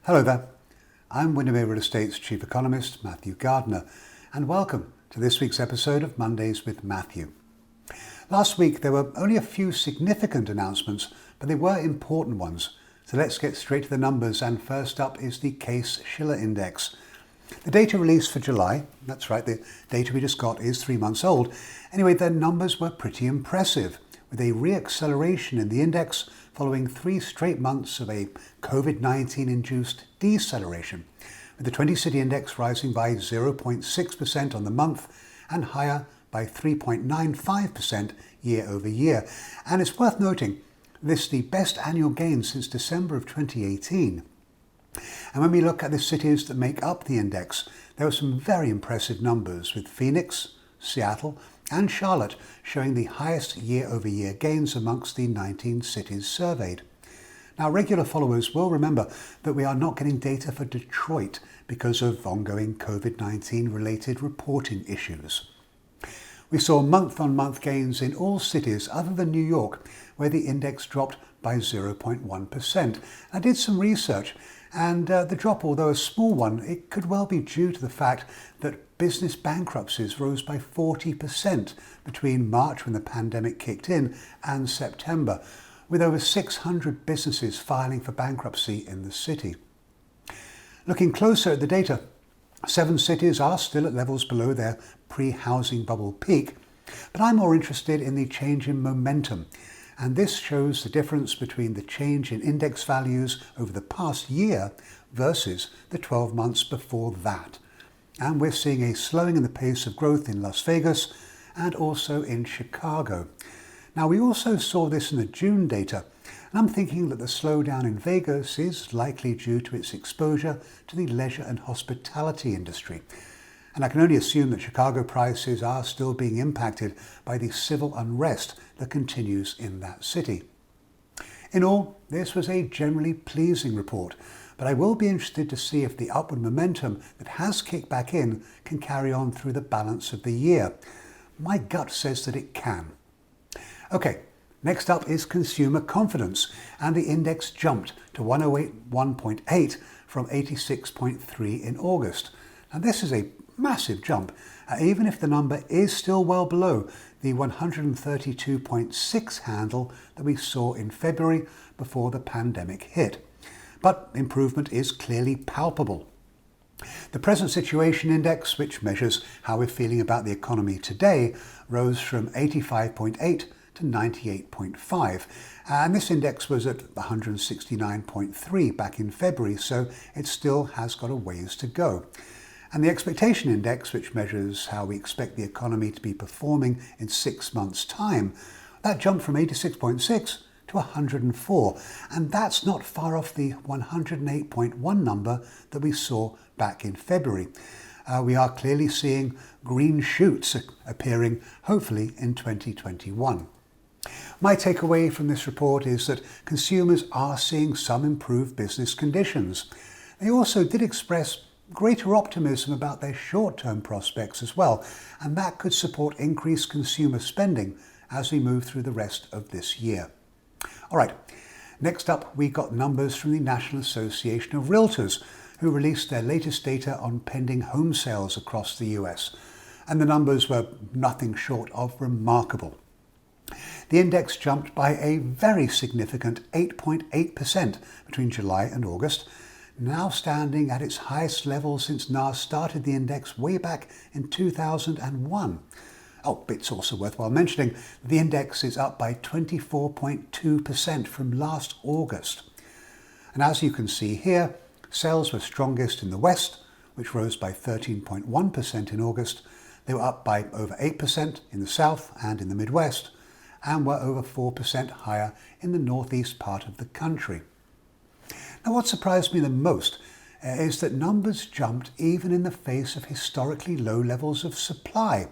Hello there, I'm Windermere Real Estate's Chief Economist, Matthew Gardner, and welcome to this week's episode of Mondays with Matthew. Last week there were only a few significant announcements, but they were important ones. So let's get straight to the numbers, and first up is the Case-Shiller Index. The data released for July, that's right, the data we just got is 3 months old. Anyway, their numbers were pretty impressive, with a re-acceleration in the index following 3 straight months of a COVID-19 induced deceleration, with the 20-city index rising by 0.6% on the month and higher by 3.95% year over year. And it's worth noting, this is the best annual gain since December of 2018. And when we look at the cities that make up the index, there were some very impressive numbers, with Phoenix, Seattle and Charlotte showing the highest year-over-year gains amongst the 19 cities surveyed. Now, regular followers will remember that we are not getting data for Detroit because of ongoing COVID-19 related reporting issues. We saw month-on-month gains in all cities other than New York, where the index dropped by 0.1%. I did some research, and the drop, although a small one, it could well be due to the fact that business bankruptcies rose by 40% between March, when the pandemic kicked in, and September, with over 600 businesses filing for bankruptcy in the city. Looking closer at the data, 7 cities are still at levels below their pre-housing bubble peak, but I'm more interested in the change in momentum. And this shows the difference between the change in index values over the past year versus the 12 months before that. And we're seeing a slowing in the pace of growth in Las Vegas and also in Chicago. Now, we also saw this in the June data, and I'm thinking that the slowdown in Vegas is likely due to its exposure to the leisure and hospitality industry. And I can only assume that Chicago prices are still being impacted by the civil unrest that continues in that city. In all, this was a generally pleasing report, but I will be interested to see if the upward momentum that has kicked back in can carry on through the balance of the year. My gut says that it can. Okay, next up is consumer confidence, and the index jumped to 108.8 from 86.3 in August. Now, this is a massive jump, even if the number is still well below the 132.6 handle that we saw in February before the pandemic hit. But improvement is clearly palpable. The present situation index, which measures how we're feeling about the economy today, rose from 85.8 to 98.5, and this index was at 169.3 back in February, so it still has got a ways to go. And the expectation index, which measures how we expect the economy to be performing in 6 months' time, that jumped from 86.6 to 104. And that's not far off the 108.1 number that we saw back in February. We are clearly seeing green shoots appearing, hopefully, in 2021. My takeaway from this report is that consumers are seeing some improved business conditions. They also did express greater optimism about their short-term prospects as well, and that could support increased consumer spending as we move through the rest of this year. All right, next up we got numbers from the National Association of Realtors, who released their latest data on pending home sales across the US, and the numbers were nothing short of remarkable. The index jumped by a very significant 8.8% between July and August, now standing at its highest level since NAR started the index way back in 2001. Oh, it's also worthwhile mentioning that the index is up by 24.2% from last August. And as you can see here, sales were strongest in the West, which rose by 13.1% in August. They were up by over 8% in the South and in the Midwest, and were over 4% higher in the northeast part of the country. Now, what surprised me the most is that numbers jumped even in the face of historically low levels of supply.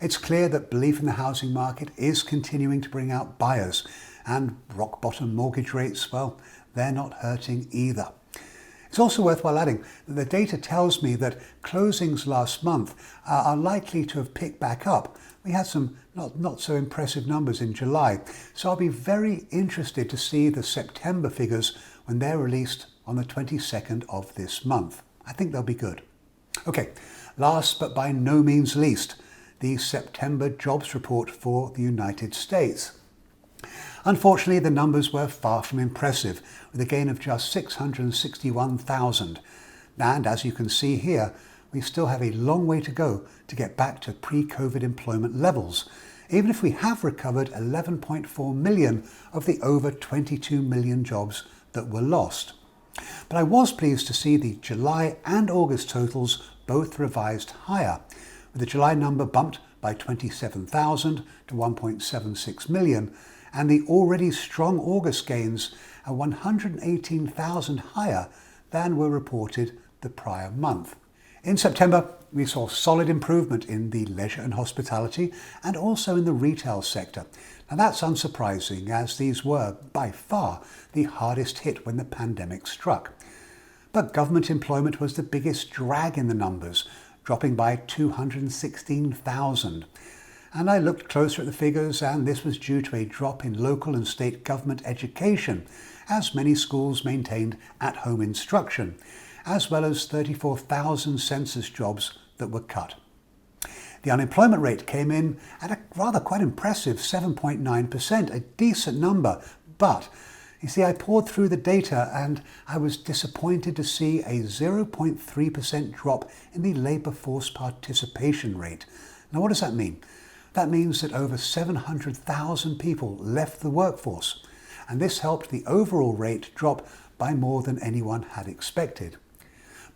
It's clear that belief in the housing market is continuing to bring out buyers, and rock bottom mortgage rates, well, they're not hurting either. It's also worthwhile adding that the data tells me that closings last month are likely to have picked back up. We had some not so impressive numbers in July, so I'll be very interested to see the September figures when they're released on the 22nd of this month. I think they'll be good. Okay, last but by no means least, the September jobs report for the United States. Unfortunately, the numbers were far from impressive, with a gain of just 661,000. And as you can see here, we still have a long way to go to get back to pre-COVID employment levels, even if we have recovered 11.4 million of the over 22 million jobs that were lost. But I was pleased to see the July and August totals both revised higher, with the July number bumped by 27,000 to 1.76 million, and the already strong August gains are 118,000 higher than were reported the prior month. In September, we saw solid improvement in the leisure and hospitality and also in the retail sector. Now that's unsurprising, as these were by far the hardest hit when the pandemic struck. But government employment was the biggest drag in the numbers, dropping by 216,000. And I looked closer at the figures, and this was due to a drop in local and state government education, as many schools maintained at-home instruction, as well as 34,000 census jobs that were cut. The unemployment rate came in at a rather quite impressive 7.9%, a decent number, but you see, I poured through the data and I was disappointed to see a 0.3% drop in the labour force participation rate. Now, what does that mean? That means that over 700,000 people left the workforce, and this helped the overall rate drop by more than anyone had expected.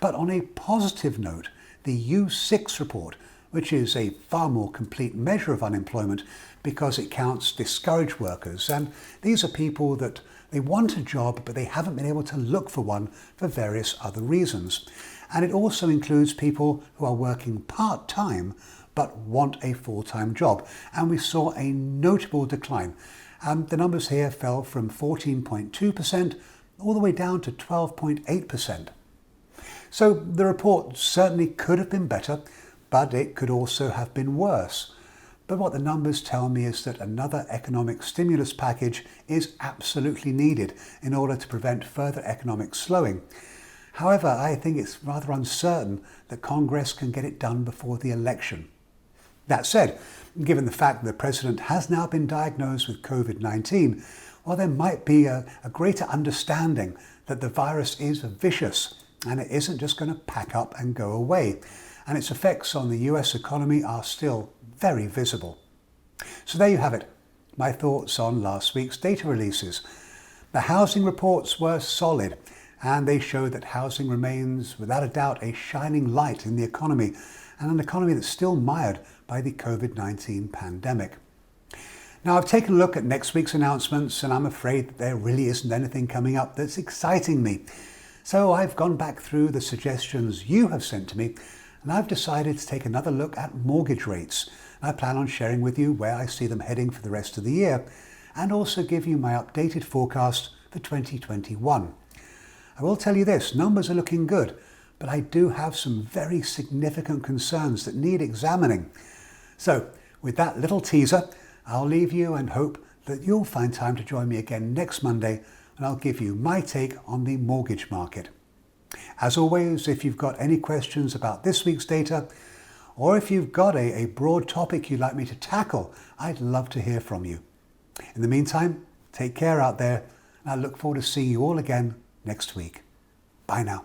But on a positive note, the U6 report, which is a far more complete measure of unemployment because it counts discouraged workers, and these are people that they want a job but they haven't been able to look for one for various other reasons. And it also includes people who are working part-time but want a full-time job. And we saw a notable decline. The numbers here fell from 14.2% all the way down to 12.8%. So the report certainly could have been better, but it could also have been worse. But what the numbers tell me is that another economic stimulus package is absolutely needed in order to prevent further economic slowing. However, I think it's rather uncertain that Congress can get it done before the election. That said, given the fact that the President has now been diagnosed with COVID-19, well, there might be a greater understanding that the virus is vicious and it isn't just going to pack up and go away. And its effects on the US economy are still very visible. So there you have it, my thoughts on last week's data releases. The housing reports were solid, and they show that housing remains without a doubt a shining light in the economy, and an economy that's still mired by the COVID-19 pandemic. Now, I've taken a look at next week's announcements, and I'm afraid that there really isn't anything coming up that's exciting me. So I've gone back through the suggestions you have sent to me, and I've decided to take another look at mortgage rates. I plan on sharing with you where I see them heading for the rest of the year, and also give you my updated forecast for 2021. I will tell you this, numbers are looking good, but I do have some very significant concerns that need examining. So with that little teaser, I'll leave you and hope that you'll find time to join me again next Monday, and I'll give you my take on the mortgage market. As always, if you've got any questions about this week's data, or if you've got a broad topic you'd like me to tackle, I'd love to hear from you. In the meantime, take care out there, and I look forward to seeing you all again next week. Bye now.